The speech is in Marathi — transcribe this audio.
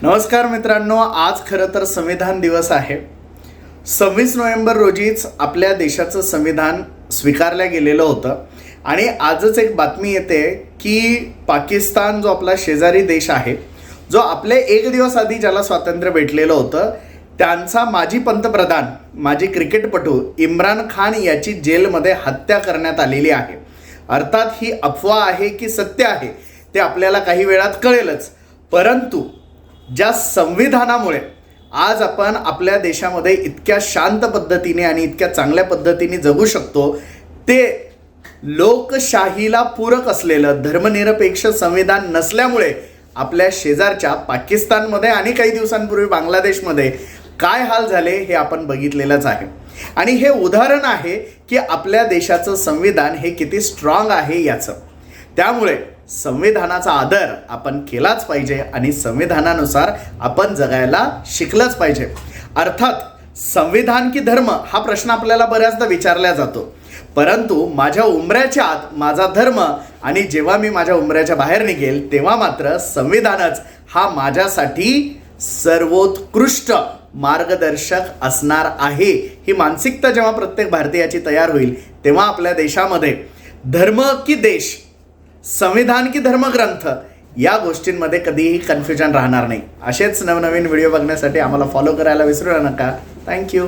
नमस्कार मित्रांनो, आज खरं तर संविधान दिवस आहे। 26 नोव्हेंबर रोजीच आपल्या देशाचं संविधान स्वीकारलं गेलेलं होतं आणि आजच एक बातमी येते की पाकिस्तान जो आपला शेजारी देश आहे, जो आपले एक दिवस आधी ज्याला स्वातंत्र्य भेटलेलं होतं, त्यांचा माजी पंतप्रधान, माजी क्रिकेटपटू इम्रान खान याची जेलमध्ये हत्या करण्यात आलेली आहे। अर्थात ही अफवा आहे की सत्य आहे ते आपल्याला काही वेळात कळेलच, परंतु ज्या संविधानामुळे आज आपण आपल्या देशामध्ये इतक्या शांत पद्धतीने आणि इतक्या चांगल्या पद्धतीने जगू शकतो, ते लोकशाहीला पूरक असलेलं धर्मनिरपेक्ष संविधान नसल्यामुळे आपल्या शेजारच्या पाकिस्तानमध्ये आणि काही दिवसांपूर्वी बांगलादेशमध्ये काय हाल झाले हे आपण बघितलेलंच आहे। आणि हे उदाहरण आहे की आपल्या देशाचं संविधान हे किती स्ट्रॉंग आहे याचं। त्यामुळे संविधानाचा आदर आपण केलाच पाहिजे आणि संविधानानुसार आपण जगायला शिकलंच पाहिजे। अर्थात संविधान की धर्म हा प्रश्न आपल्याला बऱ्याचदा विचारला जातो, परंतु माझ्या उंबऱ्याच्या आत माझा धर्म आणि जेव्हा मी माझ्या उंबऱ्याच्या बाहेर निघेल तेव्हा मात्र संविधानच हा माझ्यासाठी सर्वोत्कृष्ट मार्गदर्शक असणार आहे। ही मानसिकता जेव्हा प्रत्येक भारतीयाची तयार होईल तेव्हा आपल्या देशामध्ये धर्म की देश, संविधान की धर्मग्रंथ या गोष्टींमध्ये कधीही कन्फ्युजन राहणार नाही। असेच नवनवीन व्हिडिओ बघण्यासाठी आम्हाला फॉलो करायला विसरू नका। थँक्यू।